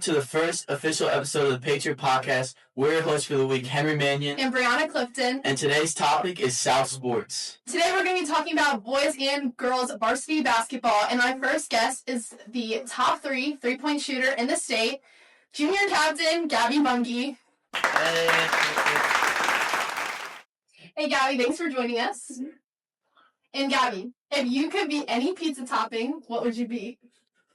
to the first official episode of the Patriot podcast. We're your hosts for the week, Henry Mannion and Brianna Clifton. And today's topic is South Sports. Today we're going to be talking about boys and girls varsity basketball. And my first guest is the top three-point shooter in the state, junior captain Gabby Bungie. Hey, Gabby, thanks for joining us. Mm-hmm. And Gabby, if you could be any pizza topping, what would you be?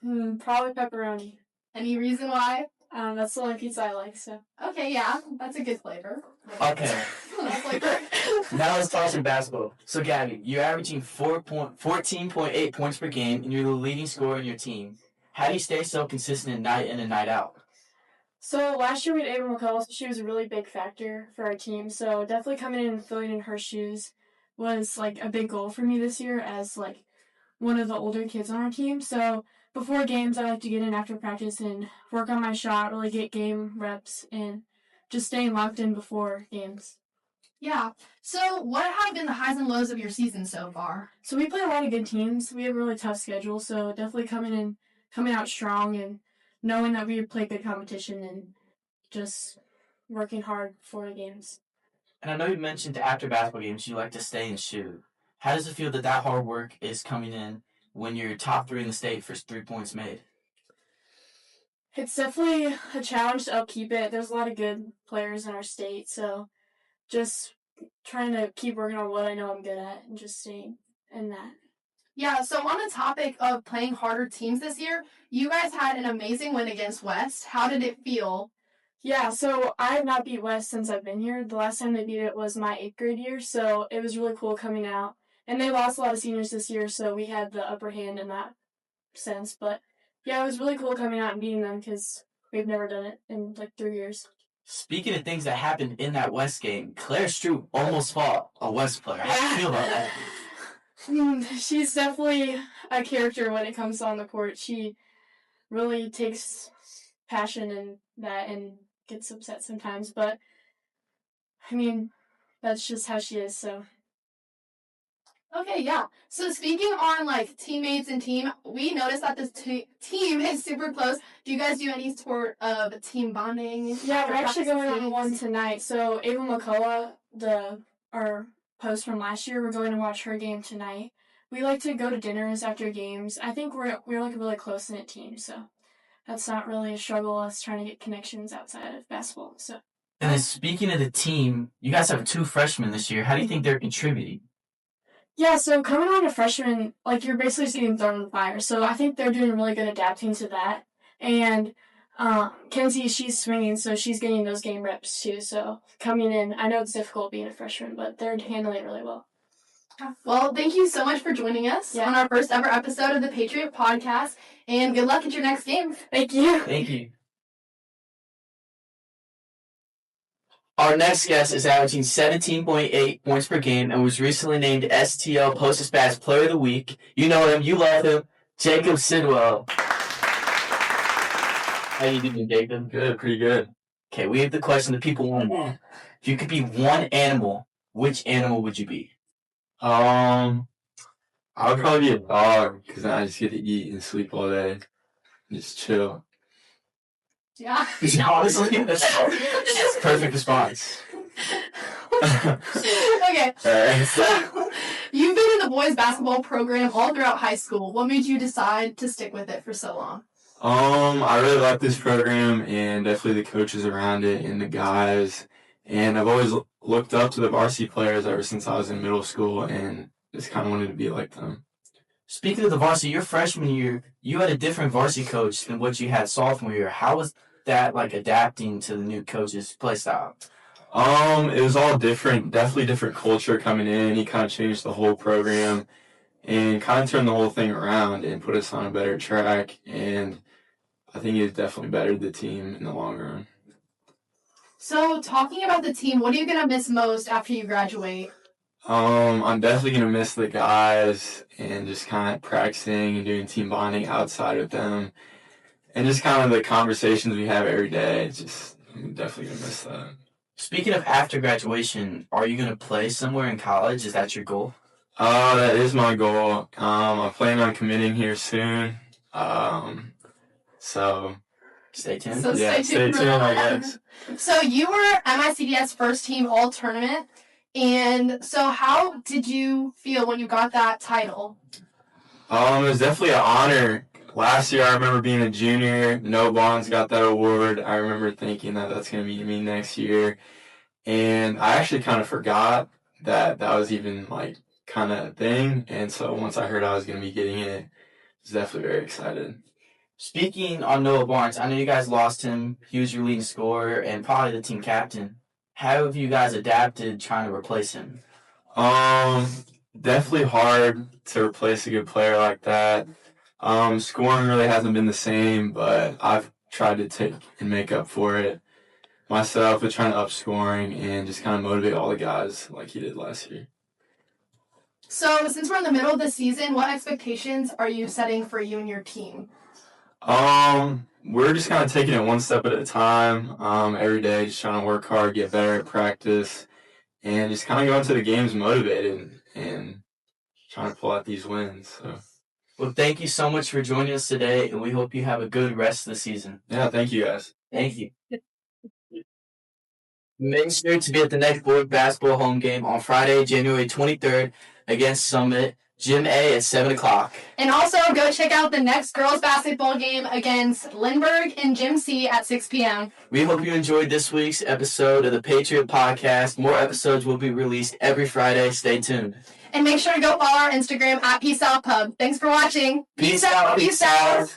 Probably pepperoni. Any reason why? That's the only pizza I like, so. Okay, yeah, that's a good flavor. Okay. Flavor. Now let's talk some basketball. So, Gabby, you're averaging 14.8 points per game, and you're the leading scorer in your team. How do you stay so consistent night in and night out? So, last year we had Ava McCullough, so she was a really big factor for our team. So, definitely coming in and filling in her shoes was, a big goal for me this year as, one of the older kids on our team. So, before games, I like to get in after practice and work on my shot, really get game reps, and just staying locked in before games. Yeah. So what have been the highs and lows of your season so far? So we play a lot of good teams. We have a really tough schedule, so definitely coming out strong and knowing that we play good competition and just working hard for the games. And I know you mentioned after basketball games you like to stay and shoot. How does it feel that hard work is coming in when you're top 3 in the state for 3 points made? It's definitely a challenge to upkeep it. There's a lot of good players in our state, so just trying to keep working on what I know I'm good at and just staying in that. Yeah, so on the topic of playing harder teams this year, you guys had an amazing win against West. How did it feel? Yeah, so I have not beat West since I've been here. The last time they beat it was my 8th grade year, so it was really cool coming out. And they lost a lot of seniors this year, so we had the upper hand in that sense. But, yeah, it was really cool coming out and beating them because we've never done it in, 3 years. Speaking of things that happened in that West game, Claire Stroop almost fought a West player. How do you feel about that? She's definitely a character when it comes on the court. She really takes passion in that and gets upset sometimes. But, that's just how she is, so. Okay, yeah. So speaking on, teammates and team, we noticed that this team is super close. Do you guys do any sort of team bonding? Yeah, we're actually going on one tonight. So Ava McCullough, our post from last year, we're going to watch her game tonight. We like to go to dinners after games. I think we're a really close-knit team, so that's not really a struggle, us trying to get connections outside of basketball. So. And then speaking of the team, you guys have 2 freshmen this year. How do you think they're contributing? Yeah, so coming on a freshman, you're basically just getting thrown in the fire. So I think they're doing really good adapting to that. And Kenzie, she's swinging, so she's getting those game reps too. So coming in, I know it's difficult being a freshman, but they're handling it really well. Well, thank you so much for joining us on our first ever episode of the Patriot podcast. And good luck at your next game. Thank you. Thank you. Our next guest is averaging 17.8 points per game and was recently named STL Post-Dispatch Player of the Week. You know him, you love him, Jacob Sidwell. How you doing, Jacob? Good, pretty good. Okay, we have the question that people want to know. If you could be one animal, which animal would you be? I would probably be a dog because I just get to eat and sleep all day and just chill. Yeah. Honestly, that's a perfect response. Okay. So, you've been in the boys basketball program all throughout high school. What made you decide to stick with it for so long? I really like this program and definitely the coaches around it and the guys. And I've always looked up to the varsity players ever since I was in middle school and just kind of wanted to be like them. Speaking of the varsity, your freshman year, you had a different varsity coach than what you had sophomore year. How was that adapting to the new coach's play style? It was all different, definitely different culture coming in. He kind of changed the whole program and kind of turned the whole thing around and put us on a better track. And I think he's definitely bettered the team in the long run. So, talking about the team, what are you going to miss most after you graduate? I'm definitely going to miss the guys and just kind of practicing and doing team bonding outside with them. And just kind of the conversations we have every day. I'm definitely going to miss that. Speaking of after graduation, are you going to play somewhere in college? Is that your goal? That is my goal. I plan on committing here soon. So Stay tuned. So Yeah, stay stay tuned for tuned, I that. guess. So you were MICDS first team all tournament. And so how did you feel when you got that title? It was definitely an honor. Last year, I remember being a junior. No Bonds got that award. I remember thinking that that's going to be me next year. And I actually kind of forgot that was even, like, kind of a thing. And so once I heard I was going to be getting it, I was definitely very excited. Speaking on Noah Barnes, I know you guys lost him. He was your leading scorer and probably the team captain. How have you guys adapted trying to replace him? Definitely hard to replace a good player like that. Scoring really hasn't been the same, but I've tried to take and make up for it myself with trying to up scoring and just kind of motivate all the guys like he did last year. So since we're in the middle of the season, what expectations are you setting for you and your team? We're just kind of taking it one step at a time. Every day, just trying to work hard, get better at practice, and just kind of go into the games motivated and trying to pull out these wins. So. Well, thank you so much for joining us today, and we hope you have a good rest of the season. Yeah, thank you guys. Thank you. Make sure to be at the next boys basketball home game on Friday, January 23rd against Summit, Gym A at 7 o'clock. And also go check out the next girls basketball game against Lindbergh in Gym C at 6 p.m. We hope you enjoyed this week's episode of the Patriot Podcast. More episodes will be released every Friday. Stay tuned. And make sure to go follow our Instagram at Peace Out Pub. Thanks for watching. Peace out. Peace out.